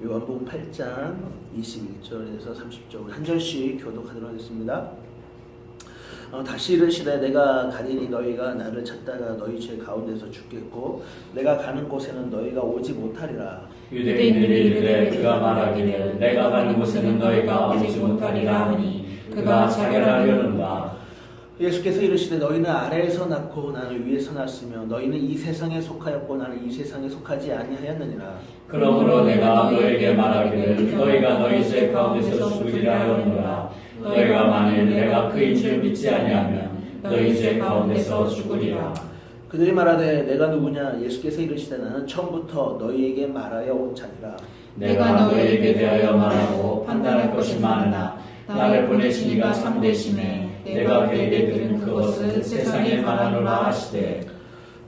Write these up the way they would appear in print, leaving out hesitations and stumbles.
요한복음 8장 21절에서 30절 우리 한 절씩 교독하도록 하겠습니다. 다시 이르시되 내가 가리니 너희가 나를 찾다가 너희 죄 가운데서 죽겠고 내가 가는 곳에는 너희가 오지 못하리라. 유대인들이 이르되 그가 말하기를 내가 가는 곳에는 너희가 오지 못하리라 하니 그가 자결하려는가. 예수께서 이르시되 너희는 아래에서 낳고 나는 위에서 낳았으며 너희는 이 세상에 속하였고 나는 이 세상에 속하지 아니하였느니라. 그러므로 내가 너희에게 말하기를 너희가 너희 죄 가운데서 죽으리라 하노라. 너희가 만일 내가 그인 줄 믿지 아니하면 너희 죄 가운데서 죽으리라. 그들이 말하되 내가 누구냐. 예수께서 이르시되 나는 처음부터 너희에게 말하여 온 자니라. 내가 너희에게 대하여 말하고 판단할 것이 많으나 나를 보내신 이가 참되심에 내가 그에게 들은 그것을 세상에 말하노라 하시되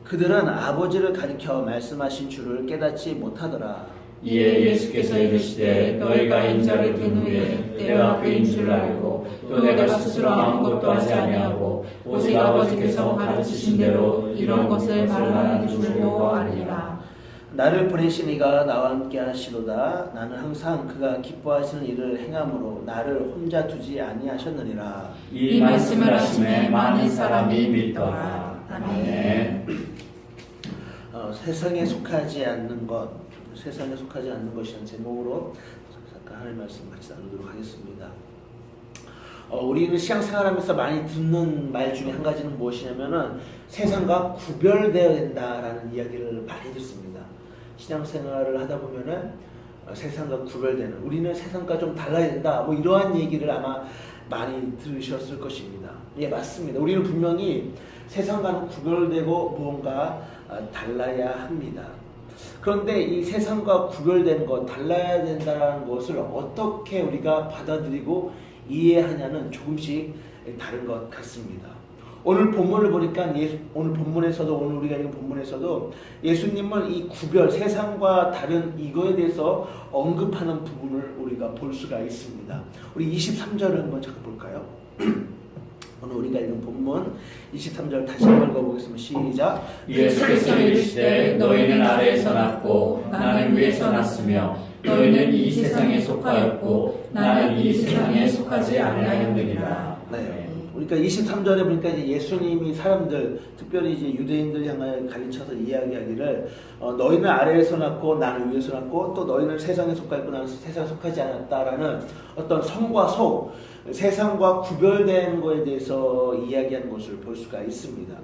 그들은 아버지를 가리켜 말씀하신 줄을 깨닫지 못하더라. 이에 예수께서 이르시되 너희가 인자를 든 후에 내가 그인 줄 알고 또 내가 스스로 아무것도 하지 아니하고 오직 아버지께서 가르치신 대로 이런 것을 말하는 줄로 알리라. 나를 보내신 이가 나와 함께 하시로다. 나는 항상 그가 기뻐하시는 일을 행함으로 나를 혼자 두지 아니하셨느니라. 이 말씀을 하심에 많은 사람이 믿더라. 아멘. 세상에 속하지 않는 것, 세상에 속하지 않는 것이라는 제목으로 잠깐 하나님의 말씀 같이 나누도록 하겠습니다. 우리는 신앙생활하면서 많이 듣는 말 중에 한 가지는 무엇이냐면은 세상과 구별되어야 된다라는 이야기를 많이 듣습니다. 신앙생활을 하다 보면은 세상과 구별되는, 우리는 세상과 좀 달라야 된다, 뭐 이러한 얘기를 아마 많이 들으셨을 것입니다. 예, 맞습니다. 우리는 분명히 세상과는 구별되고 무언가 달라야 합니다. 그런데 이 세상과 구별된 것, 달라야 된다는 것을 어떻게 우리가 받아들이고 이해하냐는 조금씩 다른 것 같습니다. 오늘 본문을 보니까 오늘 본문에서도, 오늘 우리가 읽은 본문에서도 예수님은 이 구별, 세상과 다른 이거에 대해서 언급하는 부분을 우리가 볼 수가 있습니다. 우리 23절을 한번 잠깐 볼까요? 오늘 우리가 읽은 본문 23절 다시 한번 읽어보겠습니다. 시작. 예수께서 이르시되 너희는 아래에서 났고 나는 위에서 났으며 너희는 이 세상에 속하였고 나는 이 세상에 속하지 아니하였느니라. 네. 그러니까 23절에 보니까 이제 예수님이 사람들, 특별히 이제 유대인들 향하여 가르쳐서 이야기하기를 너희는 아래에서 났고 나는 위에서 났고 또 너희는 세상에 속하였고 나는 세상에 속하지 않았다라는 어떤 성과 속, 세상과 구별된 것에 대해서 이야기하는 것을 볼 수가 있습니다.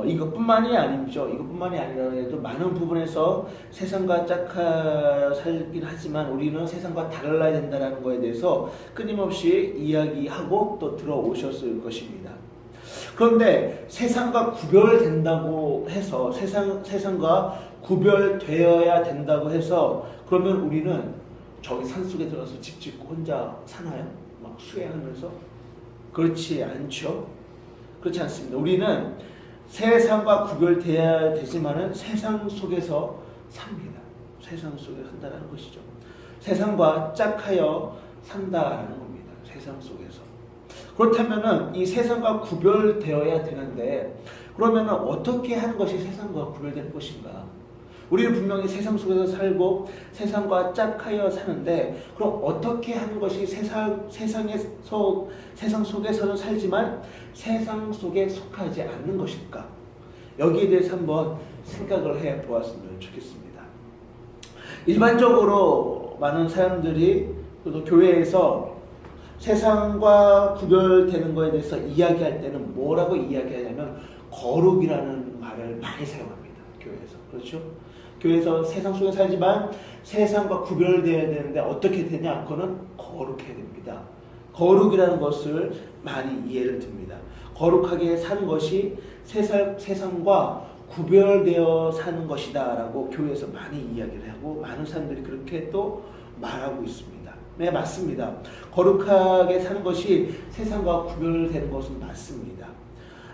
이것뿐만이 아니죠. 이것뿐만이 아니라 해도 많은 부분에서 세상과 짝하여 살긴 하지만 우리는 세상과 달라야 된다는 것에 대해서 끊임없이 이야기하고 또 들어오셨을 것입니다. 그런데 세상과 구별된다고 해서 세상과 구별되어야 된다고 해서 그러면 우리는 저기 산속에 들어가서 집 짓고 혼자 사나요? 막 수행하면서? 그렇지 않죠. 그렇지 않습니다. 우리는 세상과 구별되어야 되지만은 세상 속에서 삽니다. 세상 속에 산다는 것이죠. 세상과 짝하여 산다라는 겁니다. 세상 속에서. 그렇다면은 이 세상과 구별되어야 되는데 그러면은 어떻게 하는 것이 세상과 구별될 것인가? 우리는 분명히 세상 속에서 살고 세상과 짝하여 사는데 그럼 어떻게 하는 것이 세상 속에서는 살지만 세상 속에 속하지 않는 것일까? 여기에 대해서 한번 생각을 해 보았으면 좋겠습니다. 일반적으로 많은 사람들이 또 교회에서 세상과 구별되는 것에 대해서 이야기할 때는 뭐라고 이야기하냐면 거룩이라는 말을 많이 사용합니다. 교회에서. 그렇죠? 교회에서 세상 속에 살지만 세상과 구별되어야 되는데 어떻게 되냐? 그거는 거룩해야 됩니다. 거룩이라는 것을 많이 이해를 듭니다. 거룩하게 사는 것이 세상과 구별되어 사는 것이다 라고 교회에서 많이 이야기를 하고 많은 사람들이 그렇게 또 말하고 있습니다. 네, 맞습니다. 거룩하게 사는 것이 세상과 구별되는 것은 맞습니다.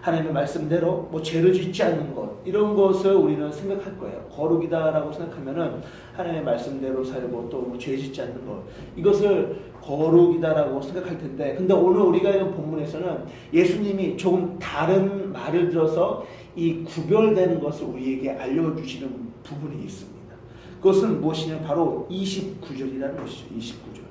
하나님의 말씀대로 죄를 짓지 않는 것, 이런 것을 우리는 생각할 거예요. 거룩이다라고 생각하면은 하나님의 말씀대로 살고 또 죄 짓지 않는 것, 이것을 거룩이다라고 생각할 텐데, 근데 오늘 우리가 읽은 본문에서는 예수님이 조금 다른 말을 들어서 이 구별되는 것을 우리에게 알려주시는 부분이 있습니다. 그것은 무엇이냐? 바로 29절이라는 것이죠. 29절.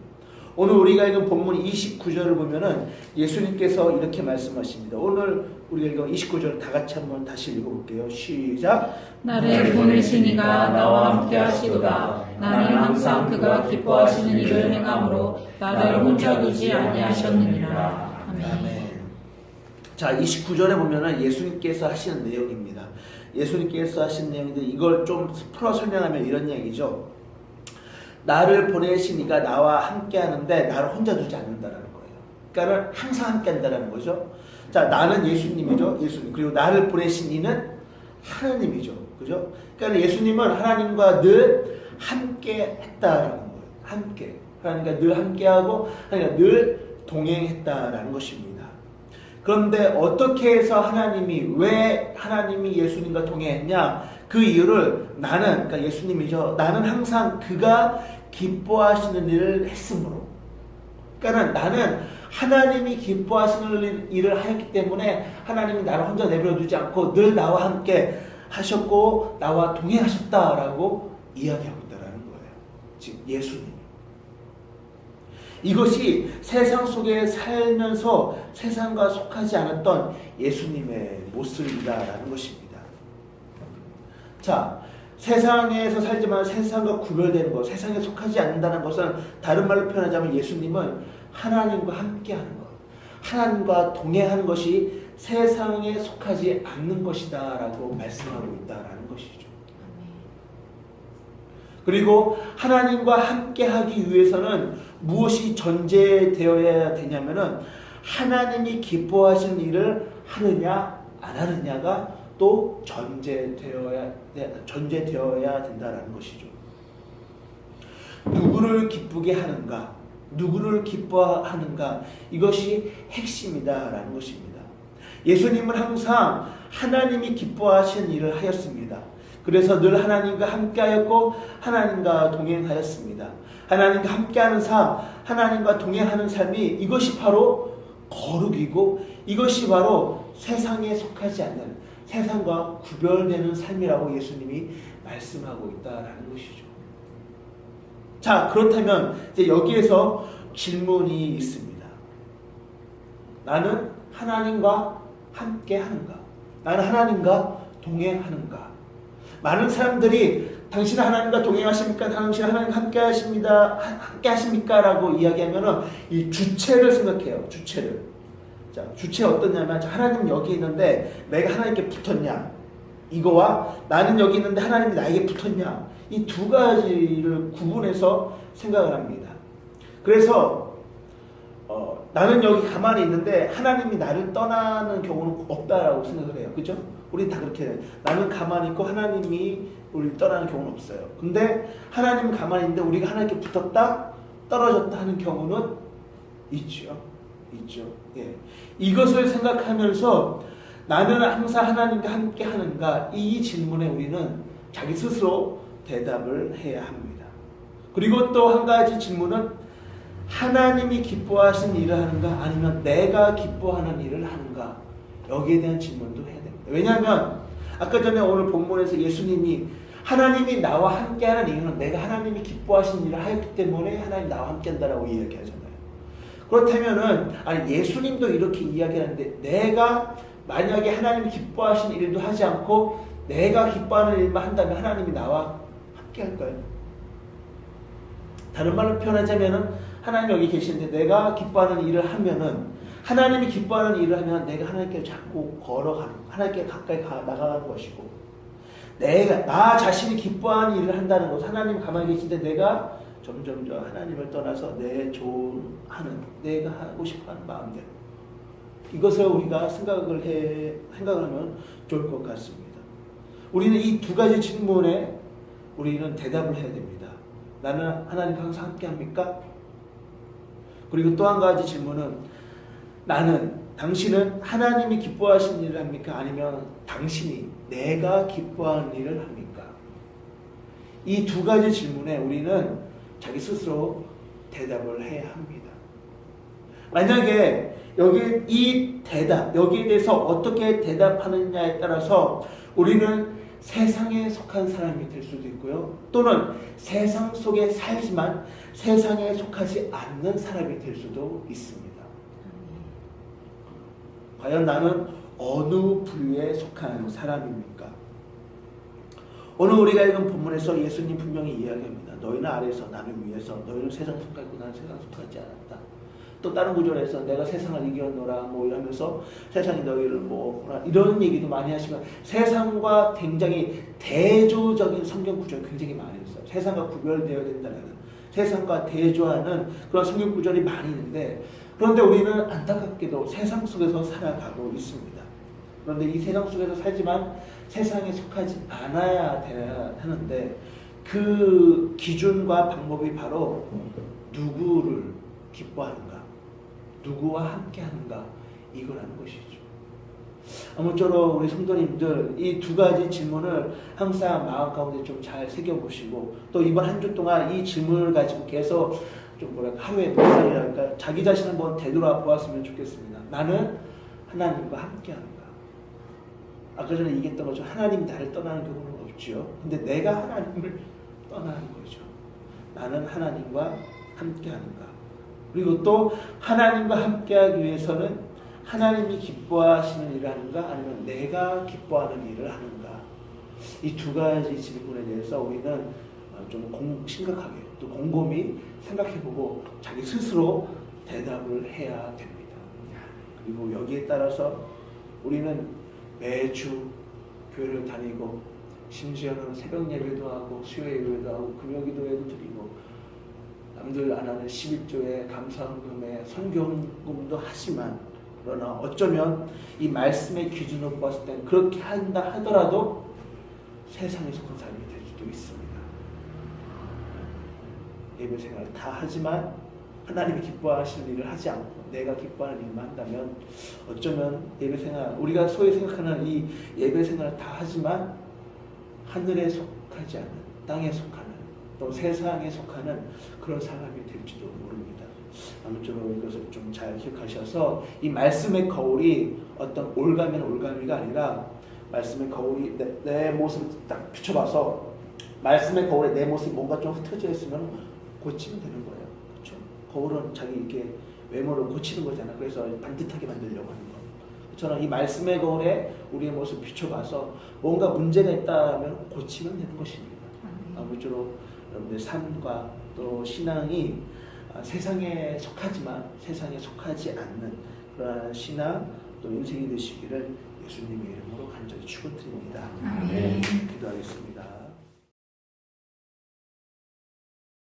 오늘 우리가 읽은 본문 29절을 보면은 예수님께서 이렇게 말씀하십니다. 오늘 우리가 읽은 29절 다 같이 한번 다시 읽어볼게요. 시작. 나를 보내신 이가 나와 함께 하시도다. 나는 항상 그가 기뻐하시는 일을 행함으로 나를 혼자 두지 아니하셨느니라. 아멘. 자, 29절에 보면은 예수님께서 하시는 내용입니다. 예수님께서 하신 내용인데 이걸 좀 풀어 설명하면 이런 얘기죠. 나를 보내신 이가 나와 함께 하는데 나를 혼자 두지 않는다라는 거예요. 그러니까 항상 함께 한다라는 거죠. 자, 나는 예수님이죠. 예수님. 그리고 나를 보내신 이는 하나님이죠. 그죠? 그러니까 예수님은 하나님과 늘 함께 했다라는 거예요. 함께. 하나님과 늘 함께하고 하나님과 늘 동행했다라는 것입니다. 그런데 어떻게 해서 왜 하나님이 예수님과 동행했냐? 그 이유를 그러니까 예수님이죠. 나는 항상 그가 기뻐하시는 일을 했으므로. 그러니까 나는 하나님이 기뻐하시는 일을 하였기 때문에 하나님이 나를 혼자 내버려 두지 않고 늘 나와 함께 하셨고 나와 동행하셨다라고 이야기하고 있다는 거예요. 지금 예수님. 이것이 세상 속에 살면서 세상과 속하지 않았던 예수님의 모습이다라는 것입니다. 자, 세상에서 살지만 세상과 구별되는 것, 세상에 속하지 않는다는 것은 다른 말로 표현하자면 예수님은 하나님과 함께하는 것, 하나님과 동행하는 것이 세상에 속하지 않는 것이다라고 말씀하고 있다라는 것이죠. 그리고 하나님과 함께하기 위해서는 무엇이 전제되어야 되냐면은 하나님이 기뻐하시는 일을 하느냐 안 하느냐가 또 전제되어야 된다라는 것이죠. 누구를 기쁘게 하는가, 누구를 기뻐하는가, 이것이 핵심이다라는 것입니다. 예수님은 항상 하나님이 기뻐하시는 일을 하였습니다. 그래서 늘 하나님과 함께하였고 하나님과 동행하였습니다. 하나님과 함께하는 삶, 하나님과 동행하는 삶이 이것이 바로 거룩이고 이것이 바로 세상에 속하지 않는 세상과 구별되는 삶이라고 예수님이 말씀하고 있다라는 것이죠. 자, 그렇다면 이제 여기에서 질문이 있습니다. 나는 하나님과 함께하는가? 나는 하나님과 동행하는가? 많은 사람들이 당신은 하나님과 동행하십니까? 당신은 하나님과 함께 하십니까? 라고 이야기하면은 이 주체를 생각해요. 주체를. 자, 주체 어떠냐면 하나님 여기 있는데 내가 하나님께 붙었냐? 이거와 나는 여기 있는데 하나님이 나에게 붙었냐? 이 두 가지를 구분해서 생각을 합니다. 그래서 나는 여기 가만히 있는데 하나님이 나를 떠나는 경우는 없다라고 생각을 해요. 그죠? 우리 다 그렇게 해요. 나는 가만히 있고 하나님이 우리를 떠나는 경우는 없어요. 근데 하나님은 가만히 있는데 우리가 하나님께 붙었다 떨어졌다 하는 경우는 있죠. 예. 이것을 생각하면서 나는 항상 하나님과 함께 하는가? 이 질문에 우리는 자기 스스로 대답을 해야 합니다. 그리고 또 한 가지 질문은 하나님이 기뻐하시는 일을 하는가? 아니면 내가 기뻐하는 일을 하는가? 여기에 대한 질문도 해야 됩니다. 왜냐하면 아까 전에 오늘 본문에서 예수님이 하나님이 나와 함께하는 이유는 내가 하나님이 기뻐하시는 일을 하였기 때문에 하나님 나와 함께한다라고 이야기하잖아요. 그렇다면은 예수님도 이렇게 이야기하는데 내가 만약에 하나님이 기뻐하시는 일도 하지 않고 내가 기뻐하는 일만 한다면 하나님이 나와 함께할까요? 다른 말로 표현하자면은 하나님 여기 계시는데 내가 기뻐하는 일을 하면은 하나님이 기뻐하는 일을 하면 내가 하나님께 자꾸 걸어가는, 하나님께 가까이 나가는 것이고 내가 나 자신이 기뻐하는 일을 한다는 것, 하나님 가만히 계신데 내가 점점 하나님을 떠나서 내 좋아하는, 내가 하고 싶어하는 마음대로 이것을 우리가 생각하면 좋을 것 같습니다. 우리는 이 두 가지 질문에 우리는 대답을 해야 됩니다. 나는 하나님과 항상 함께합니까? 그리고 또 한 가지 질문은 당신은 하나님이 기뻐하시는 일을 합니까? 아니면 당신이 내가 기뻐하는 일을 합니까? 이 두 가지 질문에 우리는 자기 스스로 대답을 해야 합니다. 만약에 여기에 대해서 어떻게 대답하느냐에 따라서 우리는 세상에 속한 사람이 될 수도 있고요. 또는 세상 속에 살지만 세상에 속하지 않는 사람이 될 수도 있습니다. 과연 나는 어느 부류에 속한 사람입니까? 오늘 우리가 읽은 본문에서 예수님 분명히 이야기합니다. 너희는 아래에서 나는 위에서, 너희는 세상 속하고 나는 세상 속하지 않았다. 또 다른 구절에서 내가 세상을 이겼노라 뭐 이러면서 세상이 너희를 뭐 이런 얘기도 많이 하시면 세상과 굉장히 대조적인 성경 구절 굉장히 많이 있어요. 세상과 구별되어야 된다는, 세상과 대조하는 그런 성경 구절이 많이 있는데, 그런데 우리는 안타깝게도 세상 속에서 살아가고 있습니다. 그런데 이 세상 속에서 살지만 세상에 속하지 않아야 하는데, 그 기준과 방법이 바로 누구를 기뻐하는가, 누구와 함께 하는가, 이거라는 것이죠. 아무쪼록 우리 성도님들 이 두 가지 질문을 항상 마음 가운데 좀 잘 새겨보시고, 또 이번 한 주 동안 이 질문을 가지고 계속 좀 뭐랄까 하루의 묵상이랄까 자기 자신을 한번 되돌아보았으면 좋겠습니다. 나는 하나님과 함께 하는가? 아까 전에 얘기했던 것처럼 하나님이 나를 떠나는 경우는 없지요. 근데 내가 하나님을 떠나는 거죠. 나는 하나님과 함께 하는가? 그리고 또 하나님과 함께하기 위해서는 하나님이 기뻐하시는 일을 하는가, 아니면 내가 기뻐하는 일을 하는가? 이 두 가지 질문에 대해서 우리는 좀 심각하게 또 곰곰이 생각해보고 자기 스스로 대답을 해야 됩니다. 그리고 여기에 따라서 우리는 매주 교회를 다니고, 심지어는 새벽 예배도 하고 수요 예배도 하고 금요기도회도 드리고, 남들 안 하는 11조의 감사헌금에 선교헌금도 하지만, 그러나 어쩌면 이 말씀의 기준으로 봤을 땐 그렇게 한다 하더라도 세상에 속한 사람이 될 수도 있습니다. 예배 생활을 다 하지만 하나님이 기뻐하시는 일을 하지 않고 내가 기뻐하는 일만 한다면, 어쩌면 예배 생활, 우리가 소위 생각하는 이 예배 생활을 다 하지만 하늘에 속하지 않는, 땅에 속하는, 또 세상에 속하는 그런 사람이 될지도 모릅니다. 아무쪼록 이것을 좀 잘 기억하셔서 이 말씀의 거울이 어떤 올가면 올가미가 아니라, 말씀의 거울이 내 모습을 딱 비춰봐서 말씀의 거울에 내 모습이 뭔가 좀 흩어져 있으면 고치면 되는 거예요. 그렇죠? 거울은 자기 이렇게 외모를 고치는 거잖아. 그래서 반듯하게 만들려고 하는 거. 저는 이 말씀의 거울에 우리의 모습을 비춰봐서 뭔가 문제가 있다면 고치면 되는 것입니다. 아무쪼록 여러분들의 삶과 또 신앙이 세상에 속하지만 세상에 속하지 않는 그러한 신앙 또 인생이 되시기를 예수님의 이름으로 간절히 축원드립니다. 아멘.